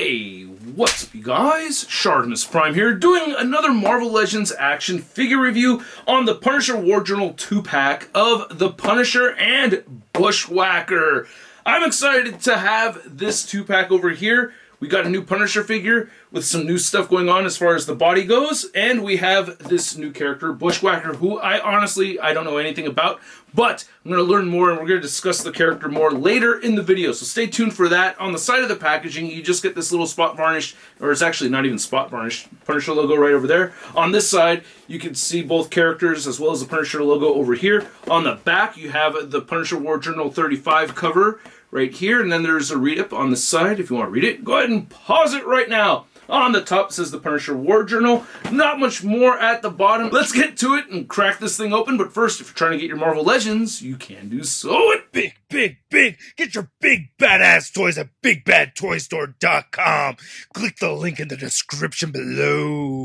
Hey, what's up you guys? ShartimusPrime here, doing another Marvel Legends action figure review on the Punisher War Journal 2-pack of the Punisher and Bushwacker. I'm excited to have this 2-pack over here. We got a new Punisher figure with some new stuff going on as far as the body goes, and we have this new character, Bushwacker, who I don't know anything about, but I'm going to learn more and we're going to discuss the character more later in the video, so stay tuned for that. On the side of the packaging, you just get this little spot varnished, or it's actually not even spot varnished, Punisher logo right over there. On this side, you can see both characters as well as the Punisher logo over here. On the back, you have the Punisher War Journal 35 cover right here, and then there's a read-up on the side. If you want to read it, go ahead and pause it right now. On the top says the Punisher War Journal. Not much more at the bottom. Let's get to it and crack this thing open. But first, if you're trying to get your Marvel Legends, you can do so at Big. Get your big badass toys at BigBadToyStore.com. Click the link in the description below.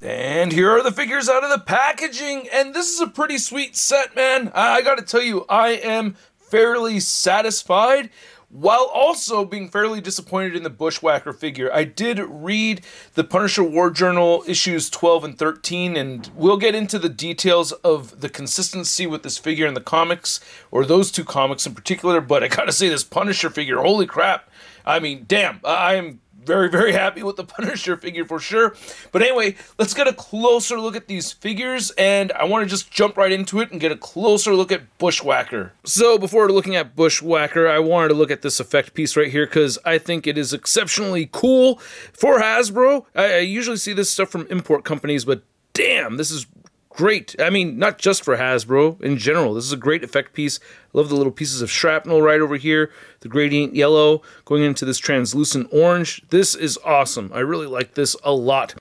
And here are the figures out of the packaging. And this is a pretty sweet set, man. I gotta tell you, I am fairly satisfied, while also being fairly disappointed in the Bushwacker figure. I did read the Punisher War Journal issues 12 and 13, and we'll get into the details of the consistency with this figure in the comics, or those two comics in particular, but I gotta say, this Punisher figure, holy crap. I mean, damn, I'm very, very happy with the Punisher figure for sure. But anyway, let's get a closer look at these figures, and I want to just jump right into it and get a closer look at Bushwacker. So before looking at Bushwacker, I wanted to look at this effect piece right here because I think it is exceptionally cool for Hasbro. I usually see this stuff from import companies, but damn, this is great. I mean, not just for Hasbro, in general. This is a great effect piece. I love the little pieces of shrapnel right over here, the gradient yellow going into this translucent orange. This is awesome. I really like this a lot.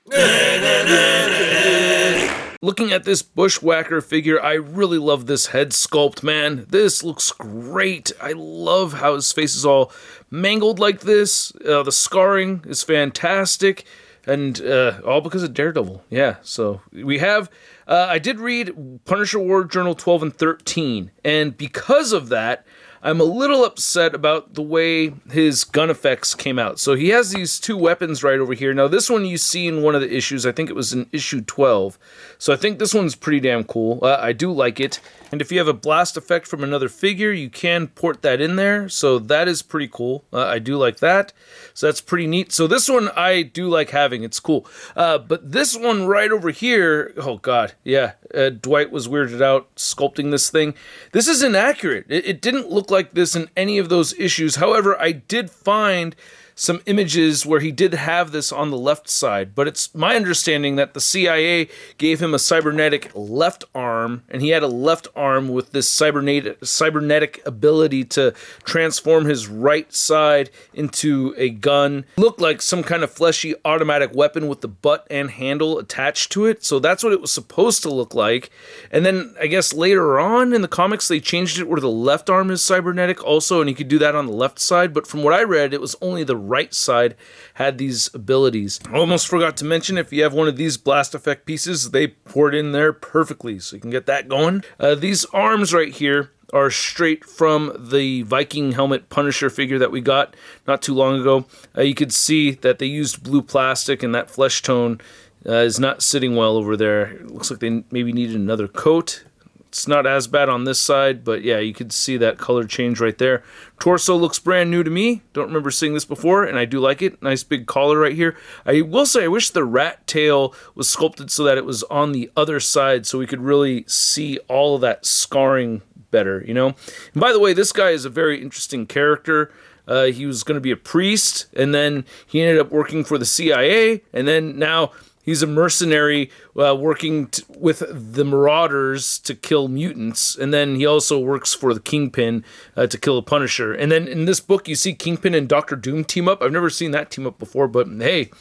Looking at this Bushwacker figure, I really love this head sculpt, man. This looks great. I love how his face is all mangled like this. The scarring is fantastic. And all because of Daredevil. Yeah, so we have... I did read Punisher War Journal 12 and 13, and because of that, I'm a little upset about the way his gun effects came out. So he has these two weapons right over here. Now this one you see in one of the issues, I think it was in issue 12. So I think this one's pretty damn cool. I do like it. And if you have a blast effect from another figure, you can port that in there. So that is pretty cool. I do like that. So that's pretty neat. So this one I do like having. It's cool. But this one right over here, oh god, yeah. Dwight was weirded out sculpting this thing. This is inaccurate. It didn't look like this in any of those issues. However, I did find some images where he did have this on the left side, but it's my understanding that the CIA gave him a cybernetic left arm, and he had a left arm with this cybernetic ability to transform his right side into a gun. Looked like some kind of fleshy automatic weapon with the butt and handle attached to it, so that's what it was supposed to look like. And then I guess later on in the comics they changed it where the left arm is cybernetic also, and he could do that on the left side, but from what I read, it was only the right side had these abilities. I almost forgot to mention, if you have one of these blast effect pieces, they port in there perfectly, so you can get that going. These arms right here are straight from the Viking helmet Punisher figure that we got not too long ago. You could see that they used blue plastic, and that flesh tone is not sitting well over there. It looks like they maybe needed another coat. It's not as bad on this side, but yeah, you could see that color change right there. Torso looks brand new to me. Don't remember seeing this before, and I do like it. Nice big collar right here. I will say I wish the rat tail was sculpted so that it was on the other side so we could really see all of that scarring better, you know? And by the way, this guy is a very interesting character. He was going to be a priest, and then he ended up working for the CIA, and then now he's a mercenary working with the Marauders to kill mutants, and then he also works for the Kingpin to kill a Punisher. And then in this book, you see Kingpin and Dr. Doom team up. I've never seen that team up before, but hey,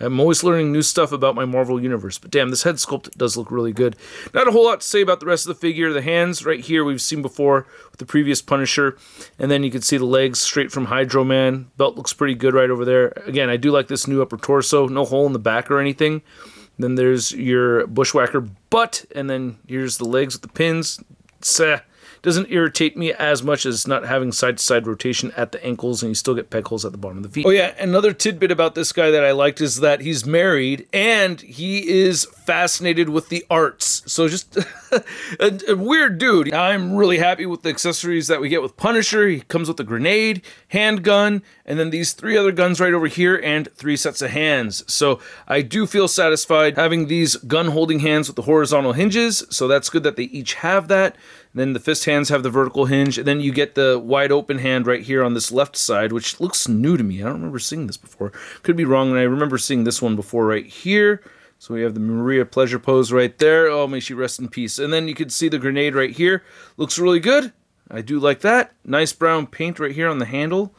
I'm always learning new stuff about my Marvel Universe. But damn, this head sculpt does look really good. Not a whole lot to say about the rest of the figure. The hands right here we've seen before with the previous Punisher. And then you can see the legs straight from Hydro Man. Belt looks pretty good right over there. Again, I do like this new upper torso. No hole in the back or anything. Then there's your Bushwacker butt. And then here's the legs with the pins. Doesn't doesn't irritate me as much as not having side-to-side rotation at the ankles, and you still get peg holes at the bottom of the feet. Oh yeah, another tidbit about this guy that I liked is that he's married, and he is fascinated with the arts. So just a weird dude. I'm really happy with the accessories that we get with Punisher. He comes with a grenade, handgun, and then these 3 other guns right over here, and 3 sets of hands. So I do feel satisfied having these gun-holding hands with the horizontal hinges, so that's good that they each have that. And then the fist hands have the vertical hinge, and then you get the wide open hand right here on this left side, which looks new to me. I don't remember seeing this before. Could be wrong, and I remember seeing this one before right here. So we have the Maria Pleasure pose right there. Oh, may she rest in peace. And then you can see the grenade right here. Looks really good. I do like that. Nice brown paint right here on the handle.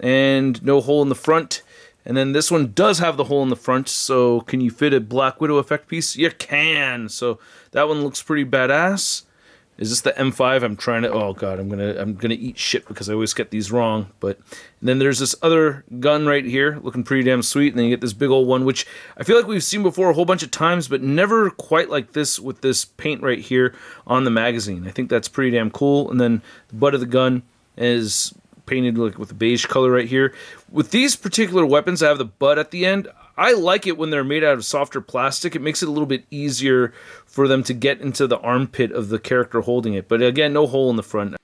And no hole in the front. And then this one does have the hole in the front. So can you fit a Black Widow effect piece? You can. So that one looks pretty badass. Is this the M5? I'm trying to... Oh, God, I'm gonna eat shit because I always get these wrong. But and then there's this other gun right here, looking pretty damn sweet. And then you get this big old one, which I feel like we've seen before a whole bunch of times, but never quite like this with this paint right here on the magazine. I think that's pretty damn cool. And then the butt of the gun is painted like with a beige color right here. With these particular weapons, I have the butt at the end. I like it when they're made out of softer plastic. It makes it a little bit easier for them to get into the armpit of the character holding it. But again, no hole in the front.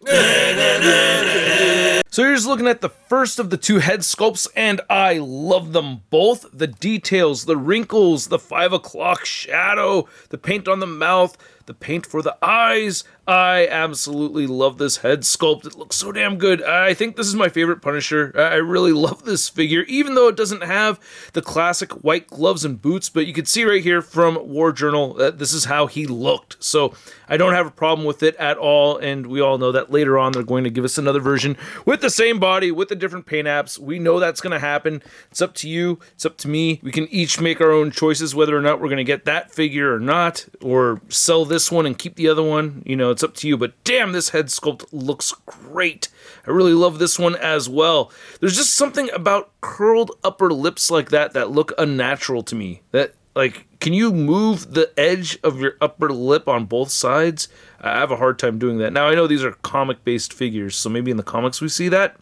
So you're just looking at the first of the 2 head sculpts, and I love them both. The details, the wrinkles, the 5 o'clock shadow, the paint on the mouth, the paint for the eyes. I absolutely love this head sculpt. It looks so damn good. I think this is my favorite Punisher. I really love this figure, even though it doesn't have the classic white gloves and boots, but you can see right here from War Journal that this is how he looked. So I don't have a problem with it at all, and we all know that later on they're going to give us another version with the same body, with the different paint apps. We know that's going to happen. It's up to you. It's up to me. We can each make our own choices whether or not we're going to get that figure or not, or sell this one and keep the other one. You know, it's up to you, but damn, this head sculpt looks great. I really love this one as well. There's just something about curled upper lips like that that look unnatural to me. That, like, can you move the edge of your upper lip on both sides? I have a hard time doing that. Now, I know these are comic-based figures, so maybe in the comics we see that,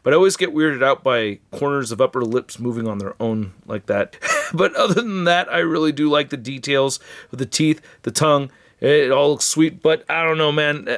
but I always get weirded out by corners of upper lips moving on their own like that. But other than that, I really do like the details of the teeth, the tongue. It all looks sweet, but I don't know, man.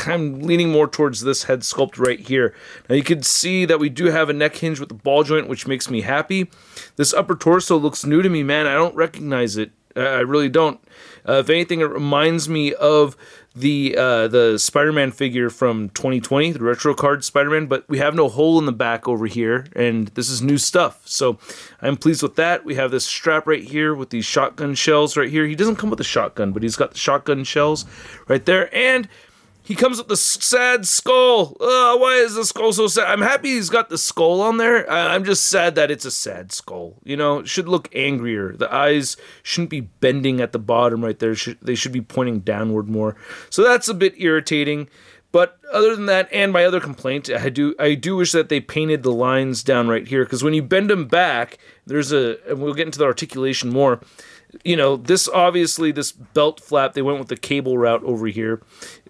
I'm leaning more towards this head sculpt right here. Now, you can see that we do have a neck hinge with the ball joint, which makes me happy. This upper torso looks new to me, man. I don't recognize it. I really don't. If anything, it reminds me of the Spider-Man figure from 2020, the retro card Spider-Man, but we have no hole in the back over here, and this is new stuff. So I'm pleased with that. We have this strap right here with these shotgun shells right here. He doesn't come with a shotgun, but he's got the shotgun shells right there, and he comes with the sad skull. Why is the skull so sad? I'm happy he's got the skull on there. I'm just sad that it's a sad skull. You know, it should look angrier. The eyes shouldn't be bending at the bottom right there. They should be pointing downward more. So that's a bit irritating. But other than that, and my other complaint, I do wish that they painted the lines down right here, because when you bend them back, and we'll get into the articulation more. You know, this belt flap, they went with the cable route over here.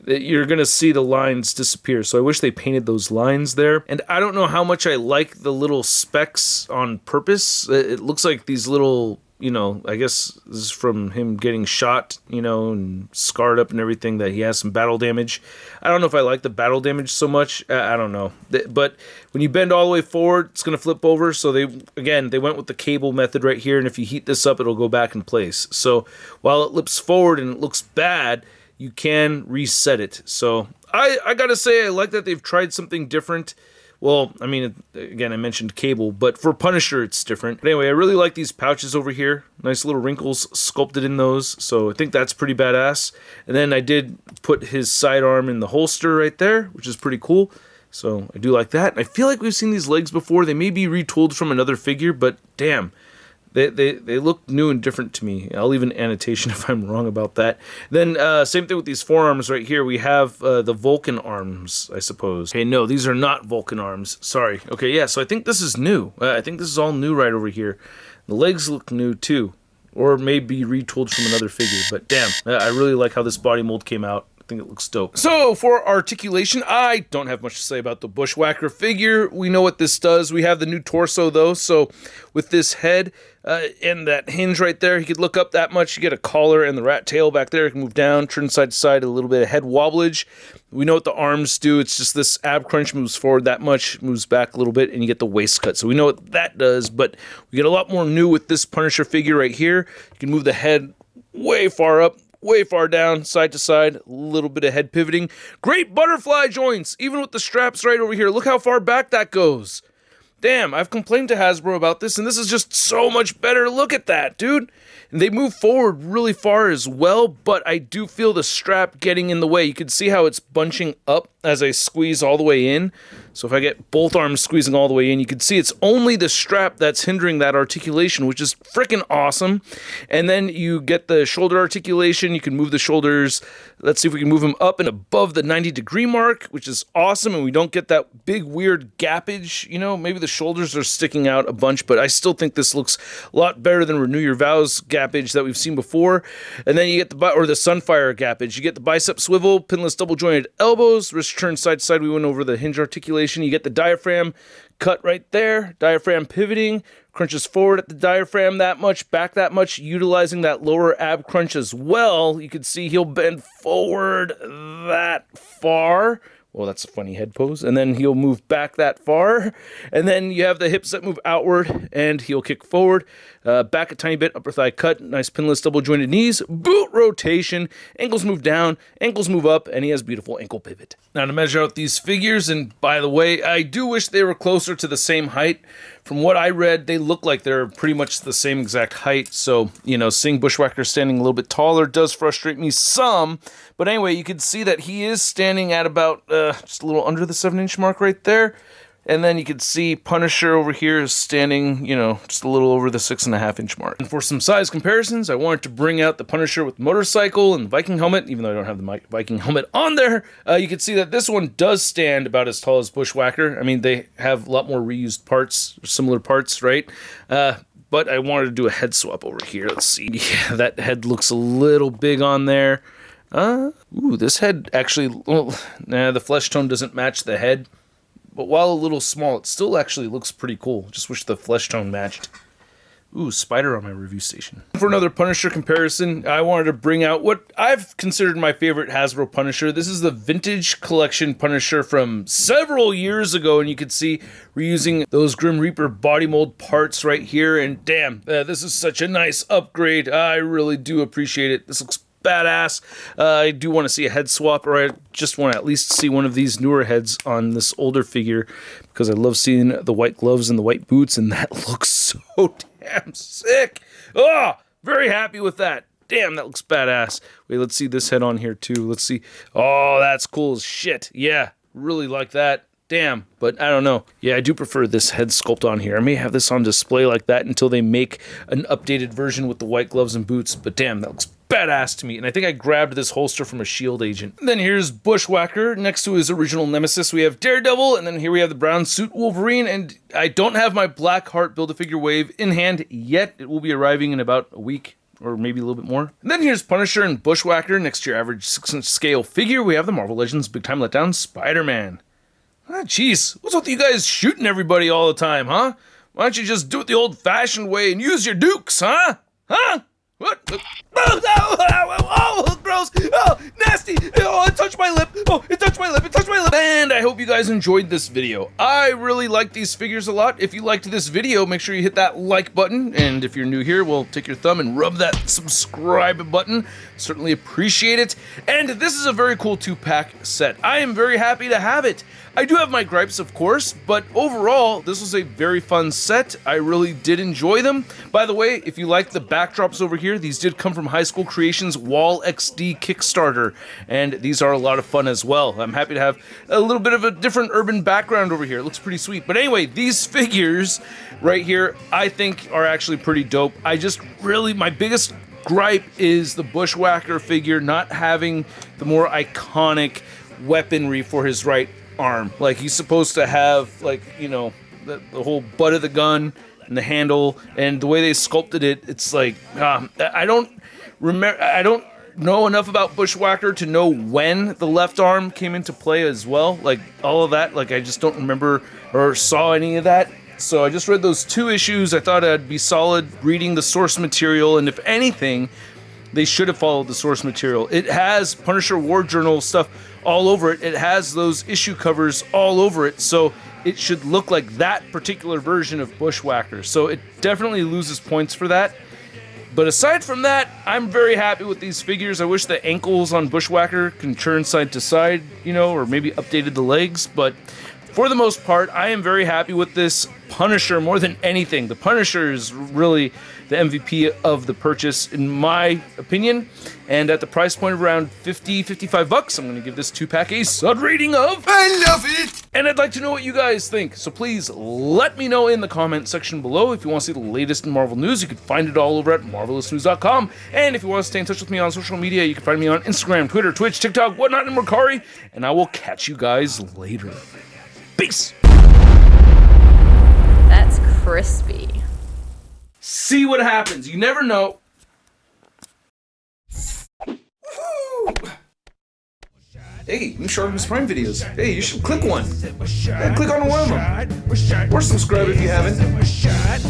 You're going to see the lines disappear. So I wish they painted those lines there. And I don't know how much I like the little specks on purpose. It looks like these little, you know, I guess this is from him getting shot, you know, and scarred up and everything, that he has some battle damage. I don't know if I like the battle damage so much. I don't know. But when you bend all the way forward, it's going to flip over. So they went with the cable method right here. And if you heat this up, it'll go back in place. So while it lips forward and it looks bad, you can reset it. So I gotta say, I like that they've tried something different. Well, I mean, again, I mentioned cable, but for Punisher, it's different. But anyway, I really like these pouches over here. Nice little wrinkles sculpted in those. So I think that's pretty badass. And then I did put his sidearm in the holster right there, which is pretty cool. So I do like that. And I feel like we've seen these legs before. They may be retooled from another figure, but damn. They look new and different to me. I'll leave an annotation if I'm wrong about that. Then same thing with these forearms right here. We have the Vulcan arms, I suppose. Okay, no, these are not Vulcan arms. Sorry. Okay, yeah, so I think this is new. I think this is all new right over here. The legs look new too. Or maybe retooled from another figure. But damn, I really like how this body mold came out. I think it looks dope. So for articulation, I don't have much to say about the Bushwacker figure. We know what this does. We have the new torso though, so with this head and that hinge right there, he could look up that much. You get a collar and the rat tail back there. It can move down, turn side to side, a little bit of head wobblage. We know what the arms do. It's just this ab crunch moves forward that much, moves back a little bit, and you get the waist cut. So we know what that does, but we get a lot more new with this Punisher figure right here. You can move the head way far up, way far down, side to side, a little bit of head pivoting. Great butterfly joints, even with the straps right over here. Look how far back that goes. Damn, I've complained to Hasbro about this, and this is just so much better. Look at that, dude. And they move forward really far as well, but I do feel the strap getting in the way. You can see how it's bunching up as I squeeze all the way in. So if I get both arms squeezing all the way in, you can see it's only the strap that's hindering that articulation, which is freaking awesome. And then you get the shoulder articulation. You can move the shoulders. Let's see if we can move them up and above the 90-degree mark, which is awesome. And we don't get that big weird gappage. You know, maybe the shoulders are sticking out a bunch, but I still think this looks a lot better than Renew Your Vows gappage that we've seen before. And then you get the Sunfire gappage. You get the bicep swivel, pinless double jointed elbows, wrist turn side to side. We went over the hinge articulation. You get the diaphragm cut right there, diaphragm pivoting, crunches forward at the diaphragm that much, back that much, utilizing that lower ab crunch as well. You can see he'll bend forward that far. Well, that's a funny head pose. And then he'll move back that far. And then you have the hips that move outward, and he'll kick forward, back a tiny bit, upper thigh cut, nice pinless double jointed knees, boot rotation, ankles move down, ankles move up, and he has beautiful ankle pivot. Now to measure out these figures, and by the way, I do wish they were closer to the same height. From what I read, they look like they're pretty much the same exact height. So, you know, seeing Bushwacker standing a little bit taller does frustrate me some. But anyway, you can see that he is standing at about just a little under the 7-inch mark right there. And then you can see Punisher over here is standing, you know, just a little over the 6.5-inch mark. And for some size comparisons, I wanted to bring out the Punisher with motorcycle and Viking helmet, even though I don't have the Viking helmet on there. You can see that this one does stand about as tall as Bushwacker. I mean, they have a lot more reused parts, similar parts, right? But I wanted to do a head swap over here. Let's see. Yeah, that head looks a little big on there. Ooh, this head actually, well, nah, the flesh tone doesn't match the head. But while a little small, it still actually looks pretty cool. Just wish the flesh tone matched. Ooh, spider on my review station. For another Punisher comparison, I wanted to bring out what I've considered my favorite Hasbro Punisher. This is the Vintage Collection Punisher from several years ago, and you can see reusing those Grim Reaper body mold parts right here. And damn, this is such a nice upgrade. I really do appreciate it. This looks badass. I do want to see a head swap, or I just want to at least see one of these newer heads on this older figure, because I love seeing the white gloves and the white boots, and that looks so damn sick. Oh, very happy with that. Damn, that looks badass. Wait, let's see this head on here too. Let's see. Oh, that's cool as shit. Yeah, really like that. Damn, but I don't know. Yeah, I do prefer this head sculpt on here. I may have this on display like that until they make an updated version with the white gloves and boots, but damn, that looks badass to me. And I think I grabbed this holster from a S.H.I.E.L.D. agent. And then here's Bushwacker. Next to his original nemesis, we have Daredevil, and then here we have the brown suit Wolverine, and I don't have my Black Heart Build-A-Figure wave in hand yet. It will be arriving in about a week, or maybe a little bit more. And then here's Punisher and Bushwacker. Next to your average 6-inch scale figure, we have the Marvel Legends Big Time Letdown Spider-Man. Ah, jeez, what's with you guys shooting everybody all the time, huh? Why don't you just do it the old-fashioned way and use your dukes, huh? Huh? What? Oh, gross! Oh, nasty! Oh, it touched my lip! Oh, it touched my lip! It touched my lip! And I hope you guys enjoyed this video. I really like these figures a lot. If you liked this video, make sure you hit that like button. And if you're new here, well, take your thumb and rub that subscribe button. Certainly appreciate it. And this is a very cool 2-pack set. I am very happy to have it. I do have my gripes, of course, but overall, this was a very fun set. I really did enjoy them. By the way, if you like the backdrops over here, these did come from High School Creations Wall XD Kickstarter, and these are a lot of fun as well. I'm happy to have a little bit of a different urban background over here. It looks pretty sweet. But anyway, these figures right here, I think are actually pretty dope. I just really, my biggest gripe is the Bushwacker figure not having the more iconic weaponry for his right arm. Like, he's supposed to have, like, you know, the whole butt of the gun and the handle, and the way they sculpted it, it's like, I don't know enough about Bushwacker to know when the left arm came into play as well. Like, all of that, like, I just don't remember or saw any of that. So I just read those 2 issues. I thought I'd be solid reading the source material, and if anything, they should have followed the source material. It has Punisher War Journal stuff all over it. It has those issue covers all over it, so it should look like that particular version of Bushwacker. So it definitely loses points for that. But aside from that, I'm very happy with these figures. I wish the ankles on Bushwacker can turn side to side, or maybe updated the legs. But for the most part, I am very happy with this Punisher more than anything. The Punisher is really the MVP of the purchase, in my opinion. And at the price point of around $55, I'm going to give this 2-pack a stud rating of... I love it! And I'd like to know what you guys think, so please let me know in the comment section below. If you want to see the latest in Marvel news, you can find it all over at marvelousnews.com. And if you want to stay in touch with me on social media, you can find me on Instagram, Twitter, Twitch, TikTok, whatnot, and Mercari. And I will catch you guys later. Peace! That's crispy. See what happens. You never know. Hey, new ShartimusPrime videos. Hey, you should click one. Yeah, click on one of them. Or subscribe if you haven't. Rashad,